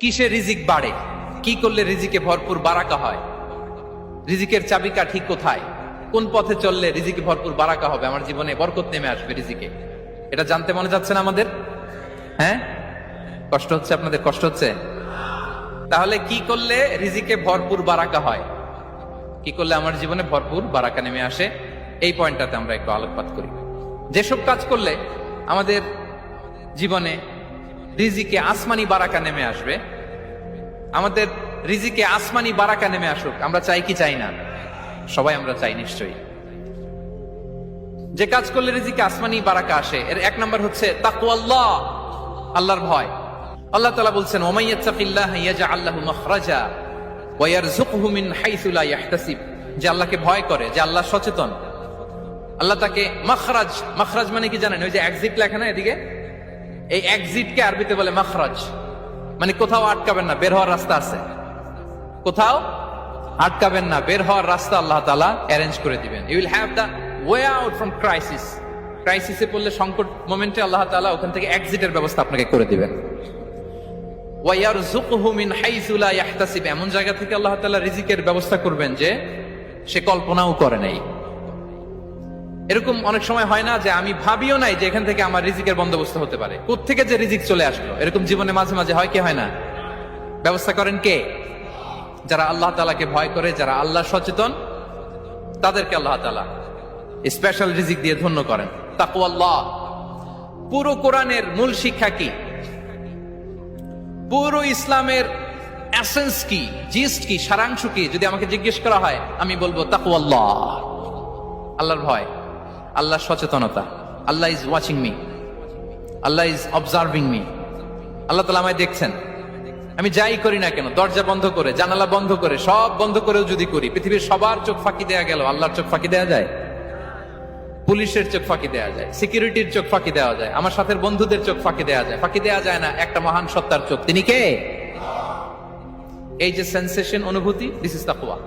কিসে রিজিক বাড়ে, কি করলে রিজিকে ভরপুর বারাকা হয়, রিজিকের চাবিকাঠি কোথায়, কোন পথে চললে রিজিকে ভরপুর বারাকা হবে, আমার জীবনে বরকত নেমে আসবে রিজিকে, এটা জানতে মনে যাচ্ছে না আমাদের? হ্যাঁ, কষ্ট হচ্ছে আপনাদের? কষ্ট হচ্ছে? তাহলে কি করলে রিজিকে ভরপুর বারাকা হয়, কি করলে আমার জীবনে ভরপুর বারাকা নেমে আসে, এই পয়েন্টটাতে আমরা একটু আলোকপাত করি। যেসব কাজ করলে আমাদের জীবনে রিজিকে আসমানি বারাকা নেমে আসবে, আমাদের রিজিকে আসমানি বারাকা নেমে আসুক, আমরা চাই কি চাই না? সবাই আমরা চাই নিশ্চয়ই। যে কাজ করলে রিজিকে আসমানি বারাকা আসে, এর এক নাম্বার হচ্ছে তাকওয়াল্লাহ, আল্লাহর ভয়। আল্লাহ তাআলা বলছেন, ওয়া মাইয়াত্তাকিল্লাহা ইয়াজআল লাহু মাখরাজা ওয়া ইয়ারযুকহু মিন হাইসু লা ইয়াহতাসিব। যে আল্লাহকে ভয় করে, যে আল্লাহ সচেতন, আল্লাহ তাকে মাখরাজ, মাখরাজ মানে কি জানেন? ওই যে এক্সিট লেখা না এদিকে, এই এক্সিটকে আরবিতে বলে মাখরাজ, মানে কোথাও আটকাবেন না, বের হওয়ার রাস্তা আছে, কোথাও আটকাবেন না, বের হওয়ার রাস্তা আল্লাহ তাআলা অ্যারেঞ্জ করে দিবেন। You will have the way out from crisis. ক্রাইসিসে পড়লে, সংকট মোমেন্টে আল্লাহ তাআলা ওখান থেকে এক্সিটের ব্যবস্থা আপনাকে করে দিবেন। ওয়া ইয়ারযুকহু মিন হাইসু লা ইয়াহতাসিব, এমন জায়গা থেকে আল্লাহ তাআলা রিজিকের ব্যবস্থা করবেন যে সে কল্পনাও করে নাই। এরকম অনেক সময় হয় না যে আমি ভাবিও নাই যে এখান থেকে আমার রিজিকের বন্দোবস্ত হতে পারে, কোত্থেকে যে রিজিক চলে আসলো, এরকম জীবনে মাঝে মাঝে হয় কি হয় না? ব্যবস্থা করেন কে? যারা আল্লাহ তাআলাকে ভয় করে, যারা আল্লাহ সচেতন, তাদেরকে আল্লাহ তাআলা স্পেশাল রিজিক দিয়ে ধন্য করেন। তাকওয়াল্লাহ। পুরো কোরআনের মূল শিক্ষা কি, পুরো ইসলামের এসেন্স কি, জিস্ট কি, সারাংশ কি, যদি আমাকে জিজ্ঞেস করা হয় আমি বলবো তাকওয়াল্লাহ, আল্লাহর ভয়, আল্লাহর সচেতনতা। Allah is watching me, Allah is observing me. আল্লাহ তাআলা আমায় দেখছেন, আমি যাই করি না কেন, দরজা বন্ধ করে, জানালা বন্ধ করে, সব বন্ধ করেও যদি করি, পৃথিবীর সবার চোখ ফাঁকি দেয়া গেল, আল্লাহর চোখ ফাঁকি দেয়া যায়? পুলিশের চোখ ফাঁকি দেয়া যায়, সিকিউরিটির চোখ ফাঁকি দেওয়া যায়, আমার সাথের বন্ধুদের চোখ ফাঁকি দেয়া যায়, ফাঁকি দেয়া যায় না একটা মহান সত্তার চোখ। তিনি কে? এই যে সেন্সেশন, অনুভূতি, দিস ইজ তাকওয়া।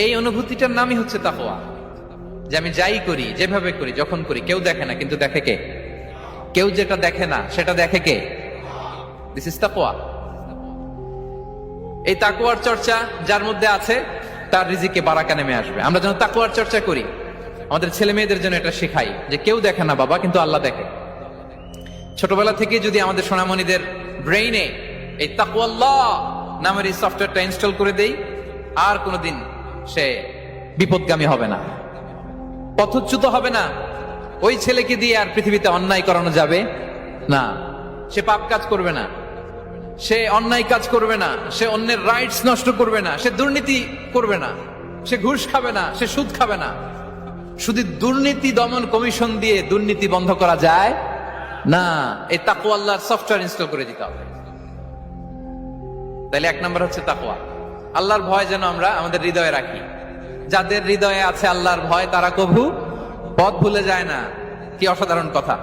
এই অনুভূতিটার নামই হচ্ছে তাকওয়া, যে আমি যাই করি, যেভাবে করি, যখন করি, কেউ দেখে না কিন্তু দেখে কে? কেউ যেটা দেখে না সেটা দেখে কে? দিস ইজ তাকওয়া। এই তাকওয়ার চর্চা যার মধ্যে আছে, তার রিজিকে বারাকা নেমে আসবে। আমরা যেন তাকওয়ার চর্চা করি, আমাদের ছেলে মেয়েদের জন্য এটা শেখাই যে কেউ দেখে না বাবা, কিন্তু আল্লাহ দেখে। ছোটবেলা থেকে যদি আমাদের সোনামণিদের ব্রেইনে এই তাকওয়াল্লাহ নামের এই সফটওয়্যারটা ইনস্টল করে দেই, আর কোনোদিন সে বিপদগামী হবে না, পথচ্যুত হবে না। ওই ছেলেকে দিয়ে আর পৃথিবীতে অন্যায় করানো যাবে না, সে পাপ কাজ করবে না, সে অন্যায় কাজ করবে না, সে অন্যের রাইটস নষ্ট করবে না, সে দুর্নীতি করবে না, সে ঘুষ খাবে না, সে সুদ খাবে না। শুধু দুর্নীতি দমন কমিশন দিয়ে দুর্নীতি বন্ধ করা যায় না, এই তাকওয়া আল্লাহর সফটওয়্যার ইনস্টল করে দিতে হবে। তাহলে এক নাম্বার হচ্ছে তাকওয়া। আল্লাহর ভয় যেন আমরা আমাদের হৃদয়ে রাখি। যাদের হৃদয়ে আছে আল্লাহর ভয়, তারা কভু পথ ভুলে যায় না। কি অসাধারণ কথা!